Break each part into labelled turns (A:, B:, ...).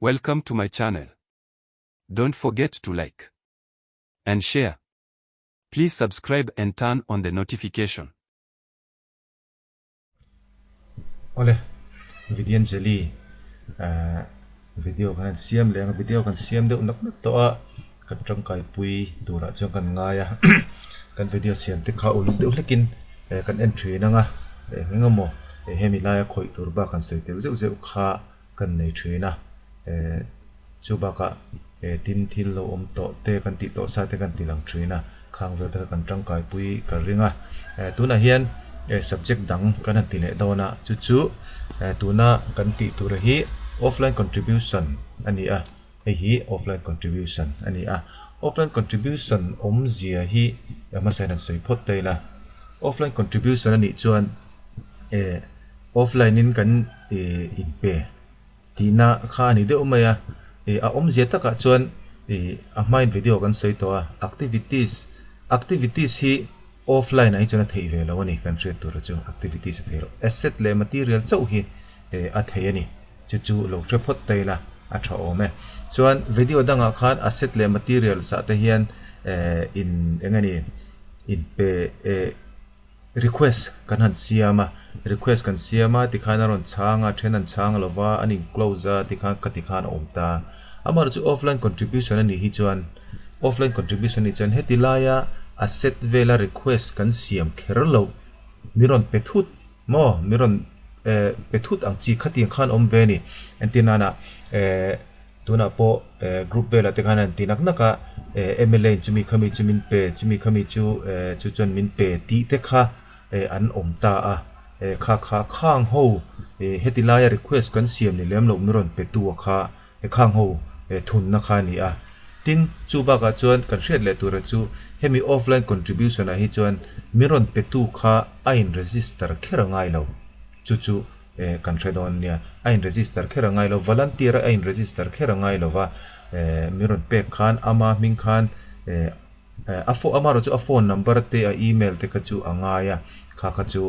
A: Welcome to my channel. Don't forget to like and share. Please subscribe and turn on the notification.
B: Ole, video jeli video kan siam leng video kan siam de unak nak to a kan trong kai pui dura chong kan nga ya kan video siam te kha ul de lekin kan entry na nga ngamo hemi la ya khoi tur ba kan sei te zeu zeu kha kan nei thri na chu ba ka tin thil lo om to te kan ti to sa te kan ti lang thri na khang ve te kan trong kai pui ka ringa tu na hian subject dang kan ti le do na chu chu tu na kan ti tu hi offline contribution ani a hi offline contribution ani a offline contribution om zia hi ma sai nan sei phot te la offline contribution ani chuan offline in kan in pe tina kha ni de umaya a om zia ta ka chuan a main video kan sei to a activities hi offline ai chuna thei ve lo ni kan tre tur chu activities thei lo asset le material chau hi a thei ani chu chu lo tre phot te la a tha ome chuan video danga khan asset le material sa te hian in engani in pe request kan han siama request kan siama ti khana ron changa thenan chang lova ani close ti khan ka ti khan omta amar chu offline contribution ani hi chuan offline contribution ni chan hetilaya asset vela request kan siam kherlo miron pethut mo miron pethut ang chi khati khan om ve ni antina na tuna po group vela te khan antinak naka mla chumi khami chumin pe chumi khami chu chon min pe ti te kha an omta a kha khang ho hetilaya request kan siam ni lem lo miron petu kha khang ho thun na kha ni a tin chuba ka chuan kan hret le tur chu hemi offline contribution a hi chuan miron petu kha ain register kherangai lo chu chu kan hredon nia ain register kherangai lo volunteer ain register kherangai lo wa miron pe khan ama ming khan amaro chu a phone number te a email te ka chu angaya kha chu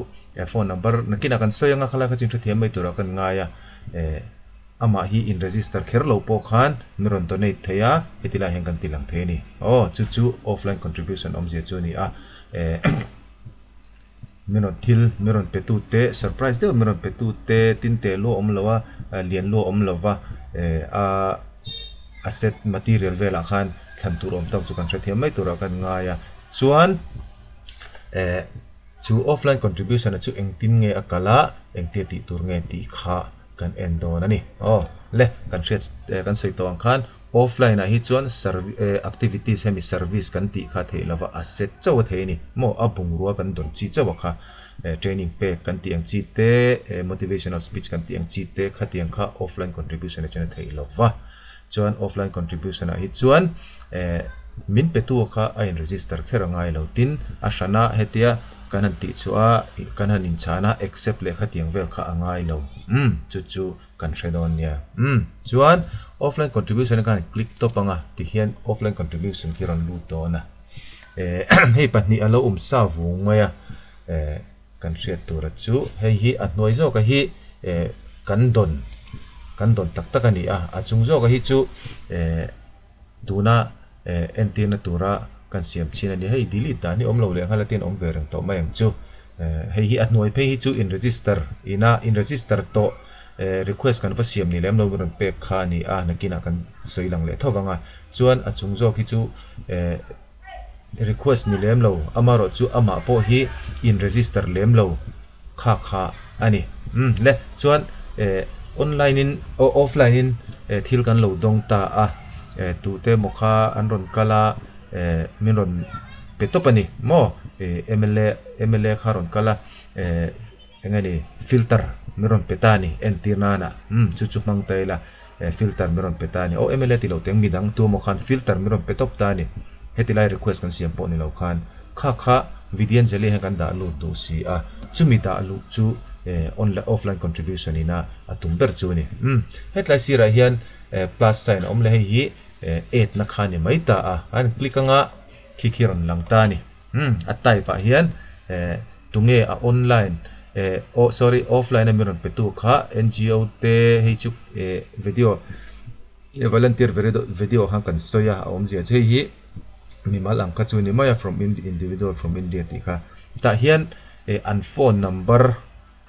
B: phone number nakina kan soyanga khala ka chin thiam mai tura kan ngaya ama hi in register kherlo po khan miron donate theya etila heng kan tilang the ni chu chu offline contribution om je chu ni a miron thil miron petu te surprise de miron petu te tin te lo om lawa lian lo om lawa asset material vela khan than tur om tak chu kan thiam mai tura kan ngaya chuan chu offline contribution chu engtin nge akala engte ti tur nge ti kha kan endo na ni le kan threat kan sei to ang khan offline a hi chuan activities hemi service kan ti kha thei lova asset chaw thei ni mo abung ruwa kan don chi chaw kha training pe kan ti ang chi te motivational speech kan ti ang chi te khatiang kha offline contribution chana thei lova chuan offline contribution a hi chuan min petu kha a in register kherangai lo tin a shana hetia kanan ti chua kanan in chana accept le khatiang vel kha angai lo chu kan hredon nia chuan offline contribution kan click to panga ti hian offline contribution kiran lu to na hei patni alo sa vung maya kan hriat tur chu hei hi a hnoi zo ka hi kan don tak tak ani a chung zo ka hi chu tuna entina tura kan siam china ni hei delete ta ni om lo le halatin om vereng to mayang chu hei hi atnoi pe hi chu in register to request kan fa siam ni lem lo ron pe kha ni a nakina kan soilang le thowanga chuan a chungzo ki chu request ni lem lo amaro chu ama po hi in register lem lo kha ani le chuan online in offline in thil kan lo dong ta a tu te mokha anron kala miron petopani mo mla kharon kala engani filter miron petani entinana chu mang taila filter miron petani mla ti lo teng midang tu mo khan filter miron petop tani hetilai request kan siam po ni lo khan kha video jeli he kan da lu do si a chumi da lu chu online offline contribution ina atum ber chu ni hetlai sira hian plus sign om le hi na khani mai ta an click anga khikiron lang ta ni atai pa hian tunge a online offline miron petu kha NGO te hei chu video volunteer video hang kan soya om zia che hi mi malang ka chu ni maya from individual from India ti kha ta hian an phone number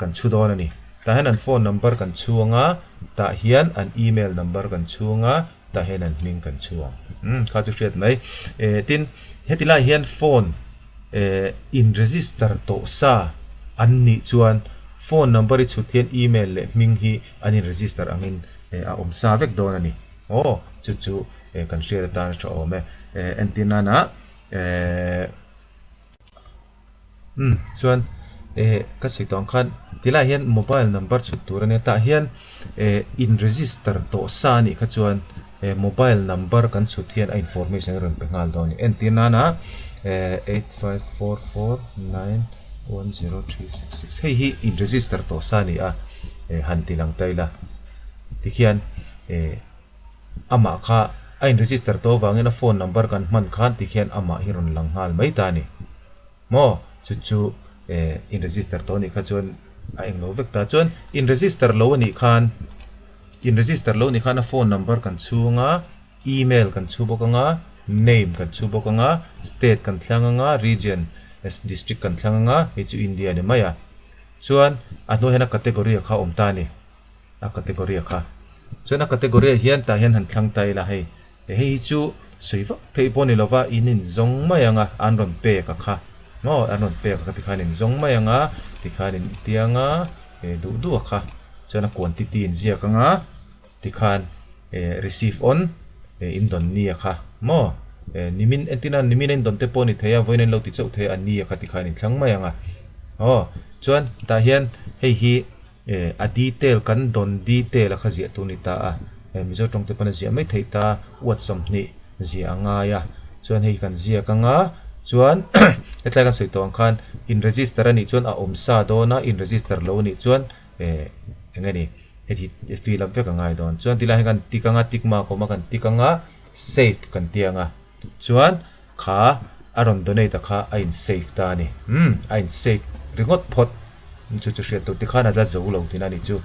B: kan chu don ani ta hian an phone number kan chuanga ta hian an email number kan chuanga ta hian an ming kan chuang kha chu hriat mai tin hetila hian phone in register to sa an ni chuan phone number i chut hian email le ming hi an in register angin a om sa vek don ani chu kan share ta na ome antenna na chuan ka sei tong khan tila hian mobile number chut tur ani ta hian in register to sa ni kha chuan mobile number kan chut hian a information ron pe ngal don ni antenna na 8544910366 hei hi in register to sa ni a han tilang taila tikhian ama kha a in register to wangena phone number kan man khan tikhian ama hi ron lang hal mai ta ni mo chu in register to ni kha chuan a englo vek ta chuan in register lo ni khan a phone number kan chunga email kan chu bokanga name kan chu bokanga state kan thlanga region district kan thlanga hi chu India ni maya chuan a no hena category kha om ta ni a category kha chuan a category hian ta hian han thlang tai la hei chu soiwa phei poni lova inin zong mayanga anron pe ka kha no anon pe ka tikhanin zong mayanga tikhanin tianga du kha chuan a quantity in zia kanga tikhan receive on in don ni kha mo nimin antina nimin in don te poni theya voinen lo ti chau the ani kha tikhanin thlang mayanga chuan ta hian hei hi a detail kan don detail kha zia tu ni ta mizo tong te pana zia mai thei ta whatsapp ni zia anga ya chuan hei kan zia kanga chuan etlai kan sei tong khan in register ani chuan a om sa dona in register lo ni chuan engani hei fill up vek angai don chuan tilai kan tikanga tikma ko ma kan tikanga save kan tianga chuan kha aron donate kha a in save ta ni a in save ringot phot chu hriat tu tikhana la zo lo tin ani chu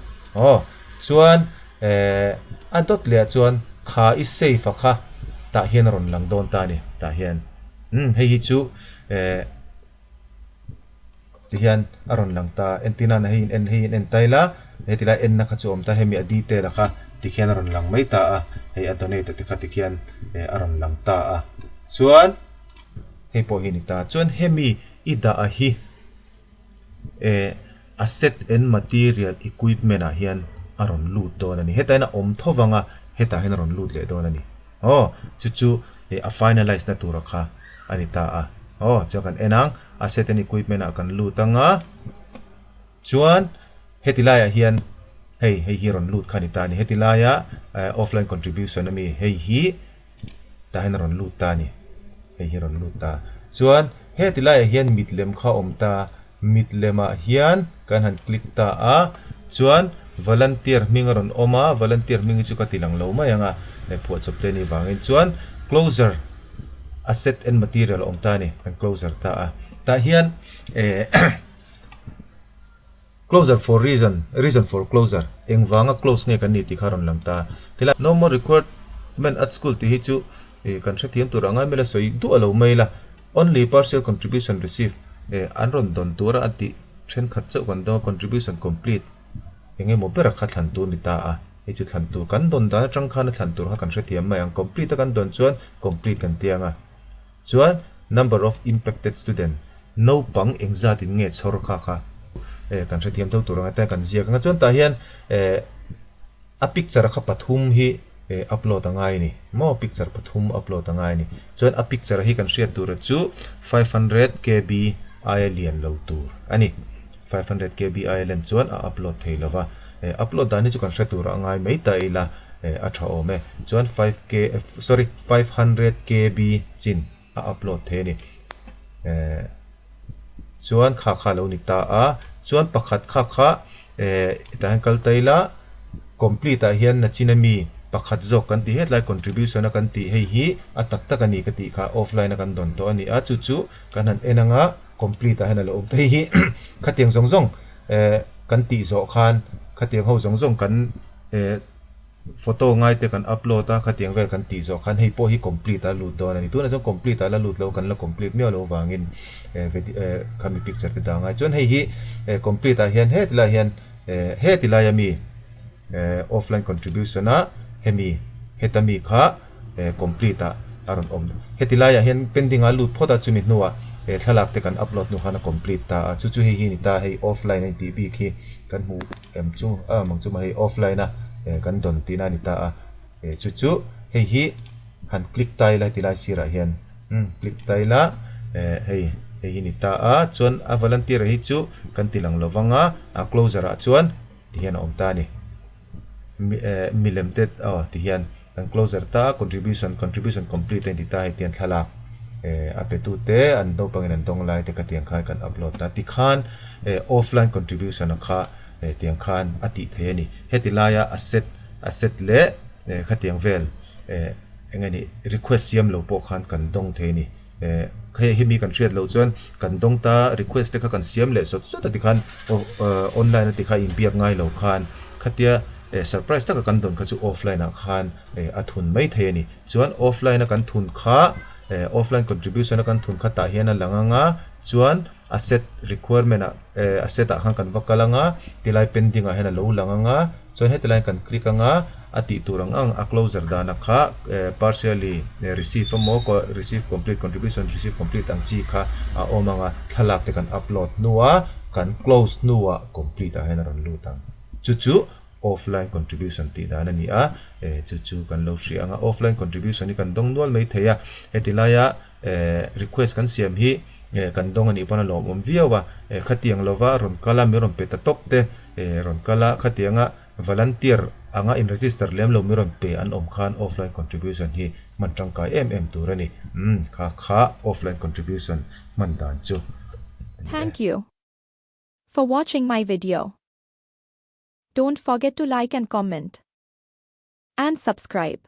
B: chuan an dot le chuan kha is safe kha ta hian ron lang don ta ni ta hian hei hi chu ti hian aron lang ta antenna na hein en taila hetila en na kha chu om ta hemi a detail kha ti hian ron lang mai ta a hei a donate ti kha ti hian aron lang ta a chuan hei po hi ni ta chuan hemi ida a hi asset and material equipment a hian aron lut don ani hetaina om thowanga heta hen ron lut le don ani chu a finalize na tura kha ani ta a chakan enang asset and equipment a kan lutanga chuan hetilaya hian hei hi ron lut khani ta ni hetilaya offline contribution ami hei hi ta hen ron lut ta ni hei hi ron lut ta chuan hetilaya hian mitlem kha om ta mitlema hian kan han click ta a chuan volunteer mingaron oma volunteer mingi chu ka tilang lo mayanga le pho chopte ni wangin chuan closer asset and material om ta ni kan closer ta a ta hian closer for reason for closer engwanga close ne kan ni ti kharon lang ta tila no more requirement at school ti hi chu kan thriam turanga mela soi du alo maila only partial contribution received anron don tura ati thren khat chau kan do contribution complete enge mo pera kha thlan tu ni ta a e chu thlan tu kan don da tang khana thlan tur ha kan hrethiam mai ang complete kan don chuan complete kan tianga chuan number of impacted student no pang engza tin nge chhor kha kan hrethiam thau turanga ta kan zia kan chuan ta hian a picture kha pathum hi upload angai ni mo picture pathum upload angai ni chuan a picture hi kan share tur chu 500 kb ILN lo tur ani 500 kb ILN chuan a upload theilova upload dani chu kan share tur angai mai ta ila a tha ome chuan 500 kb chin a upload the ni chuan kha lo ni ta a chuan pakhat kha ta kal taila complete a hian na chinami pakhat zok kan ti hetlai contribution kan ti hei hi atak takani ka ti kha offline kan don to ani a chu kan han enanga complete a hena lo te hi khatiang zong kan ti zo khan khatiang ho zong kan photo ngai te kan upload ta khatiang vel kan ti zo khan hei po hi complete a lut don ani tu na jo complete ala lut lo kan la complete me lo wangin kami picture te danga chon hei hi complete a hian he tila hian he tila yami offline contribution a hemi hetami kha complete a aron om hetila ya hian pending a lut phota chumi nuwa thalak te kan upload nu khana complete ta chu chu hi ni ta hei offline ai ti bi khi kan hu em chu mang chu ma hei offline a kan don tina ni ta a chu chu hei hi han click tai la tilai sira hian click tai la hei hi ni ta a chuan a volunteer hi chu kan tilang lowanga a closer a chuan ti hian om ta ni milemted ti hian kan closer ta contribution complete ti ta hi tian thalak apetu te an do pangin an dong lai te ka tiang khai kan upload ta ti khan offline contribution kha tiang khan ati the ni hetilaya asset le khatiang vel engani request yam lo po khan kan dong the ni khe himi kan thriat lo chuan kan dong ta request te kha kan siam le so ta ti khan online ti kha impiak ngai lo khan khatia surprise ta kan don kha chu offline a khan athun mai the ni chuan offline kan thun kha offline contribution kan thun kha ta hian langanga chuan asset requirement asset a khan kan wakalanga tilai pending a hena lo langanga chuan headline kan click anga ati turang ang a closer dana kha partially receive mo ko receive complete contribution receive complete ang chi kha a omanga thalak te kan upload nuwa kan close nuwa complete a hena ron lutang chu offline contribution ti dana ni a chu kan lo shri anga offline contribution ni kan dong nual mai theya hetilaya request kan siam hi kan dong ani pana lom om viawa khatiang lova ron kala meron pe ta top te ron kala khatianga volunteer anga in register lem lo meron pe an om khan offline contribution hi man tangkai turani kha offline contribution man dan chu.
C: Thank you for watching my video. Don't forget to like and comment and subscribe.